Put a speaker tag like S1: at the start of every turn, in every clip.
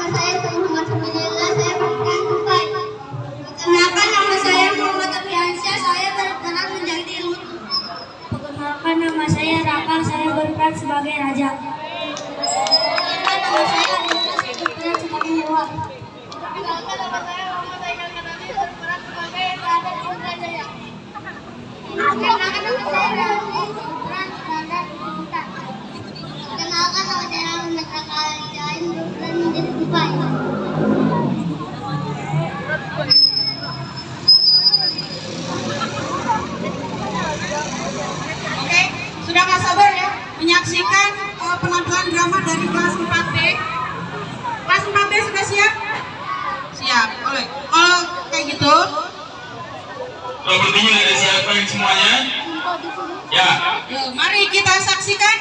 S1: saya Muhammad Samiullah, saya berkenan Dubai. Perkenalkan nama saya Muhammad Afiansyah, saya berkenan menjadi ilmu. Perkenalkan nama saya Raka, saya berperan sebagai raja. Perkenalkan nama saya Rika, saya berperan sebagai hewan. Perkenalkan nama saya Muhammad Aikal Kanani, berperan sebagai Raden Indrajaya. Perkenalkan nama saya Raffi, berperan sebagai hutan. Perkenalkan nama saya Ahmad Raka Al-Jain, berperan menjadi Dubai.
S2: Oke, sudah nggak sabar ya menyaksikan penampilan drama dari kelas 4B. Kelas 4B sudah siap? Siap. Oleh. Kalau kayak gitu,
S3: Sepertinya sudah disiapkan semuanya. Ya.
S2: yuk, mari kita saksikan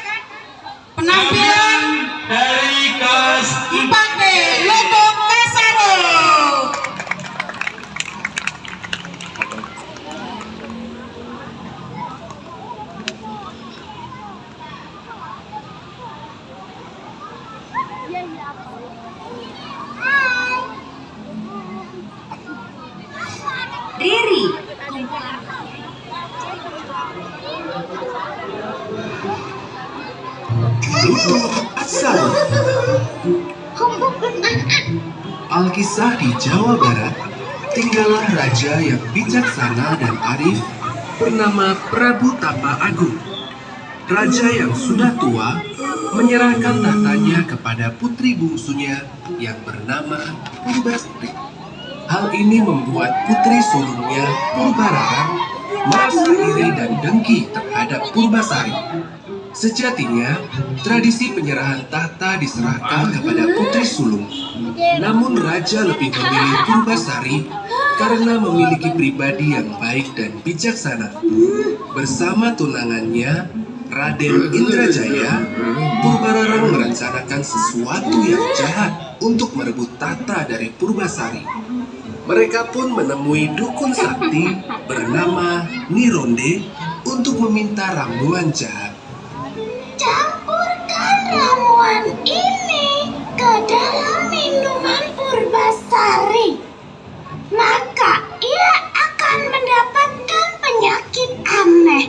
S2: penampilan
S3: Dari kelas
S2: 4B Logo Kasaro.
S1: Riri.
S4: Lutu Asal. Alkisah di Jawa Barat, tinggallah raja yang bijaksana dan arif bernama Prabu Tapa Agung. Raja yang sudah tua menyerahkan tahtanya kepada putri bungsunya yang bernama Purbasari. Hal ini membuat putri sulungnya Purbararang merasa iri dan dengki terhadap Purbasari. Sejatinya, tradisi penyerahan tahta diserahkan kepada putri sulung. Namun raja lebih memilih Purbasari karena memiliki pribadi yang baik dan bijaksana. Bersama tunangannya, Raden Indrajaya, Purbararang merencanakan sesuatu yang jahat untuk merebut tahta dari Purbasari. Mereka pun menemui dukun sakti bernama Nironde untuk meminta ramuan jahat.
S1: Campurkan ramuan ini ke dalam minuman Purbasari, maka ia akan mendapatkan penyakit aneh.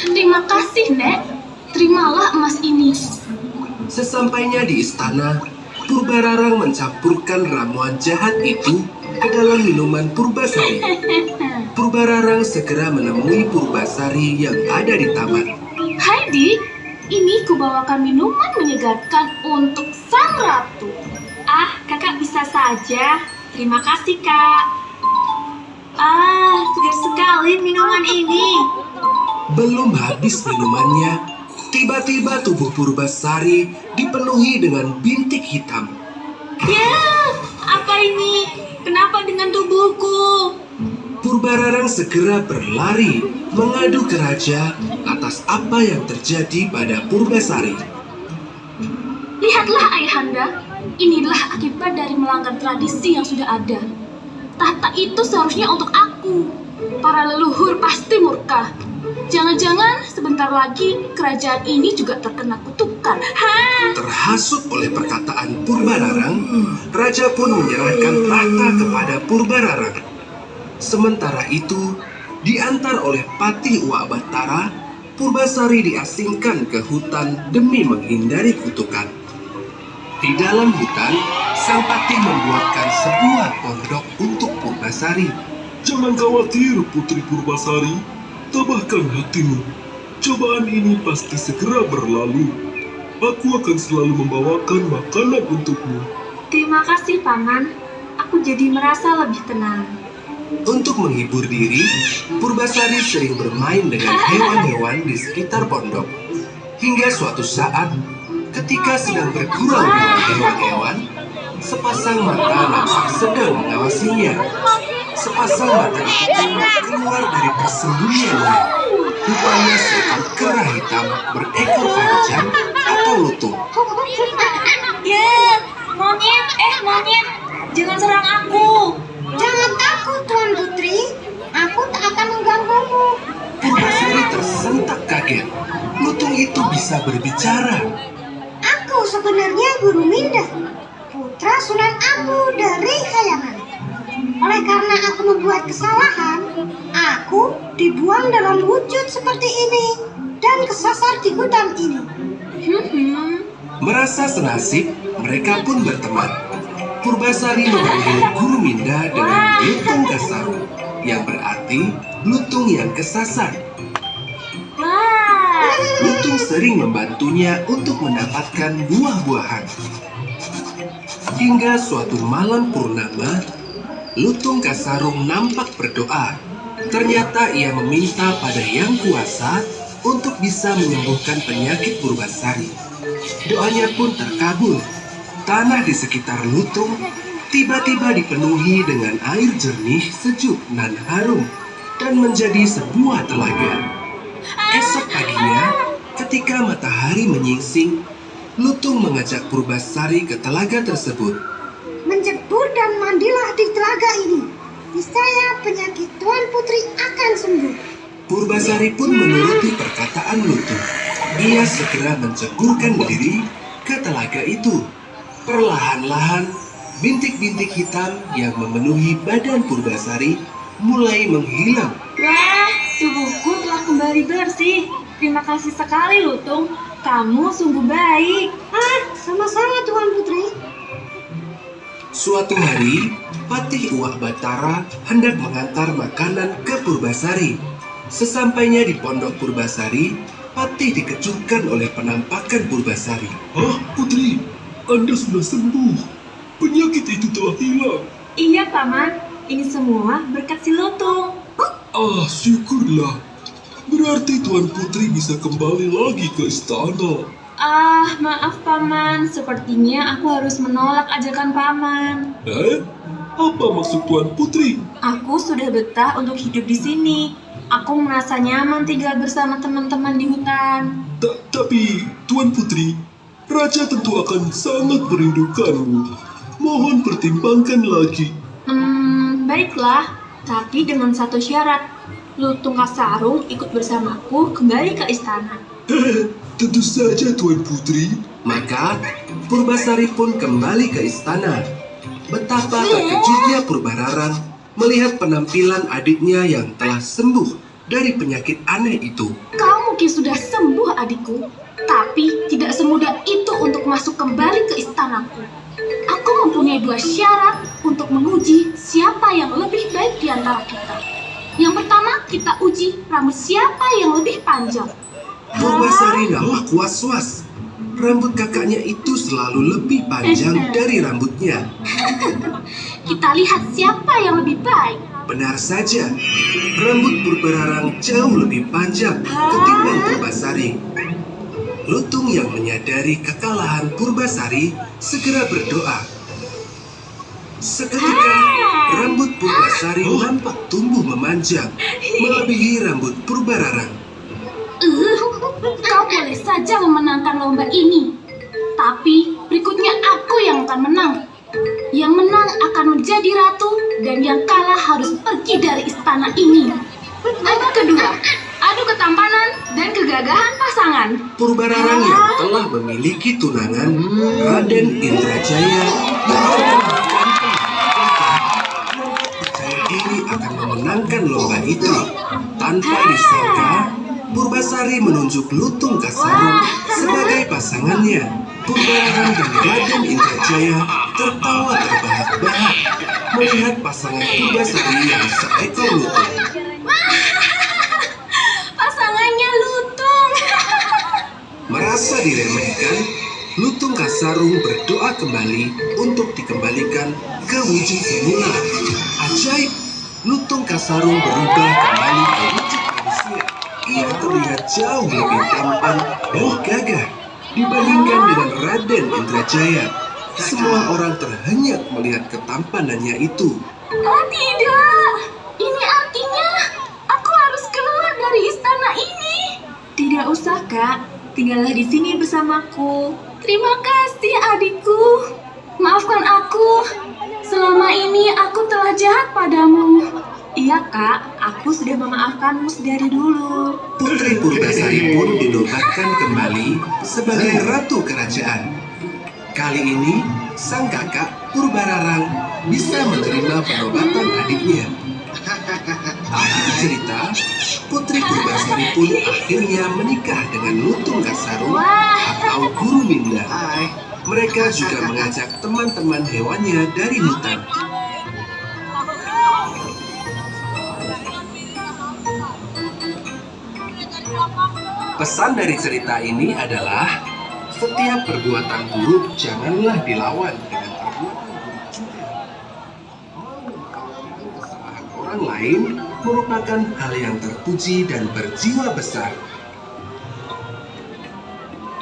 S5: Terima kasih, Nek. Terimalah emas ini.
S4: Sesampainya di istana, Purbararang mencampurkan ramuan jahat itu ke dalam minuman Purbasari. Purbararang segera menemui Purbasari yang ada di taman.
S5: Heidi, ini kubawakan minuman menyegarkan untuk sang ratu. Ah, kakak bisa saja. Terima kasih, Kak. Ah, segar sekali minuman ini.
S4: Belum habis minumannya, tiba-tiba tubuh Purbasari dipenuhi dengan bintik hitam.
S5: Ya, apa ini? Kenapa dengan tubuhku?
S4: Purbararang segera berlari mengadu ke raja atas apa yang terjadi pada Purbasari.
S5: Lihatlah, Ayahanda. Inilah akibat dari melanggar tradisi yang sudah ada. Tahta itu seharusnya untuk aku. Para leluhur pasti murka. Jangan-jangan sebentar lagi kerajaan ini juga terkena kutukan.
S4: Terhasut oleh perkataan Purbararang, raja pun menyerahkan tahta kepada Purbararang. Sementara itu, diantar oleh Patih Uak Batara, Purbasari diasingkan ke hutan demi menghindari kutukan. Di dalam hutan, sang patih membuatkan sebuah pondok untuk Purbasari.
S6: Jangan khawatir, Putri Purbasari. Tabahkan hatimu. Cobaan ini pasti segera berlalu. Aku akan selalu membawakan makanan untukmu.
S5: Terima kasih, Paman. Aku jadi merasa lebih tenang.
S4: Untuk menghibur diri, Purbasari sering bermain dengan hewan-hewan di sekitar pondok. Hingga suatu saat, ketika sedang bergurau dengan hewan-hewan, sepasang mata nampak sedang mengawasinya. Sepasang mata itu keluar dari persembunyiannya. Rupanya seekor kera hitam berekor panjang atau lutung.
S5: Ya, monyet, jangan serang aku.
S1: Jangan takut, Tuan Putri. Aku tak akan mengganggumu.
S4: Purbasari tersentak kaget. Lutung itu bisa berbicara.
S7: sebenarnya Guru Minda, putra Sunan Ampel dari Kayangan. Oleh karena aku membuat kesalahan, aku dibuang dalam wujud seperti ini dan kesasar di hutan ini.
S4: Merasa senasib, mereka pun berteman. Purbasari memanggil Guru Minda dengan Lutung Kasarung, yang berarti lutung yang kesasar. Lutung sering membantunya untuk mendapatkan buah-buahan. Hingga suatu malam purnama, Lutung Kasarung nampak berdoa. Ternyata ia meminta pada Yang Kuasa untuk bisa menyembuhkan penyakit Purbasari. Doanya pun terkabul. Tanah di sekitar lutung tiba-tiba dipenuhi dengan air jernih, sejuk, dan harum, dan menjadi sebuah telaga. Esok paginya, ketika matahari menyingsing, lutung mengajak Purbasari ke telaga tersebut.
S7: Menjebur dan mandilah di telaga ini. Niscaya penyakit Tuan Putri akan sembuh.
S4: Purbasari pun menuruti perkataan lutung. Ia segera menceburkan diri ke telaga itu. Perlahan-lahan, bintik-bintik hitam yang memenuhi badan Purbasari mulai menghilang.
S5: Wah, tubuhku telah kembali bersih. Terima kasih sekali, Lutung. Kamu sungguh baik.
S7: Sama-sama Tuan Putri.
S4: Suatu hari, Patih Uwak Batara hendak mengantar makanan ke Purbasari. Sesampainya di pondok Purbasari, Patih dikejutkan oleh penampakan Purbasari.
S6: Putri, Anda sudah sembuh. Penyakit itu telah hilang.
S5: Iya, Paman. Ini semua berkat si Lutung.
S6: Syukurlah. Berarti Tuan Putri bisa kembali lagi ke istana.
S5: Maaf, Paman. Sepertinya aku harus menolak ajakan Paman.
S6: Apa maksud Tuan Putri?
S5: Aku sudah betah untuk hidup di sini. Aku merasa nyaman tinggal bersama teman-teman di hutan.
S6: Tapi, Tuan Putri, Raja tentu akan sangat merindukanmu. Mohon pertimbangkan lagi.
S5: Baiklah. Tapi dengan satu syarat. Lutung Kasarung ikut bersamaku kembali ke istana.
S6: Tentu saja Tuan Putri.
S4: Maka, Purbasari pun kembali ke istana. Betapa terkejutnya Purbararang melihat penampilan adiknya yang telah sembuh dari penyakit aneh itu.
S5: Kau mungkin sudah sembuh, adikku. Tapi tidak semudah itu untuk masuk kembali ke istanaku. Aku mempunyai 2 syarat untuk menguji siapa yang lebih baik di antara kita. Yang pertama, kita uji rambut siapa yang lebih panjang.
S4: Purbasari nampak was-was. Rambut kakaknya itu selalu lebih panjang dari rambutnya.
S5: Kita lihat siapa yang lebih baik.
S4: Benar saja, rambut Purbararang jauh lebih panjang ketimbang Purbasari. Lutung yang menyadari kekalahan Purbasari segera berdoa. Seketika, rambut Purbasari nampak tumbuh memanjang, melebihi rambut Purbararang.
S5: Kau boleh saja memenangkan lomba ini. Tapi berikutnya aku yang akan menang. Yang menang akan menjadi ratu dan yang kalah harus pergi dari istana ini. Lomba kedua, adu ketampanan dan kegagahan pasangan.
S4: Purbararang yang telah memiliki tunangan, Raden Indrajaya, yang percaya diri akan memenangkan lomba itu. Tanpa disangka, Purbasari menunjuk Lutung Kasarung sebagai pasangannya. Purbararang dan Raden Indrajaya tertawa terbahak-bahak melihat pasangan Purbasari yang seekor lutung.
S5: Pasangannya Lutung.
S4: Merasa diremehkan, Lutung Kasarung berdoa kembali untuk dikembalikan ke wujud semula. Ajaib, Lutung Kasarung berubah kembali ke wujud manusia. Ia terlihat jauh lebih tampan dan gagah dibandingkan dengan Raden Indrajaya. Semua orang terhenyak melihat ketampanannya itu.
S5: Oh tidak, ini artinya aku harus keluar dari istana ini. Tidak usah, Kak. Tinggallah di sini bersamaku. Terima kasih, adikku. Maafkan aku. Selama ini aku telah jahat padamu. Iya, Kak. Aku sudah memaafkanmu sedari dulu.
S4: Putri Purbasari pun dinobatkan kembali sebagai ratu kerajaan. Kali ini, sang kakak Purbararang bisa menerima penobatan adiknya. Akhir cerita, Putri Purbasari pun akhirnya menikah dengan Lutung Kasarung atau Guru Minda. Mereka juga mengajak teman-teman hewannya dari hutan. Pesan dari cerita ini adalah setiap perbuatan buruk janganlah dilawan dengan perbuatan buruk juga. Mengungkapkan kesalahan orang lain merupakan hal yang terpuji dan berjiwa besar.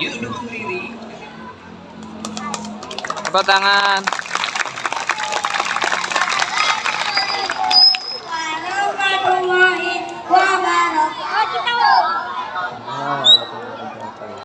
S4: Yuk dukung Riri.
S8: Tepuk tangan.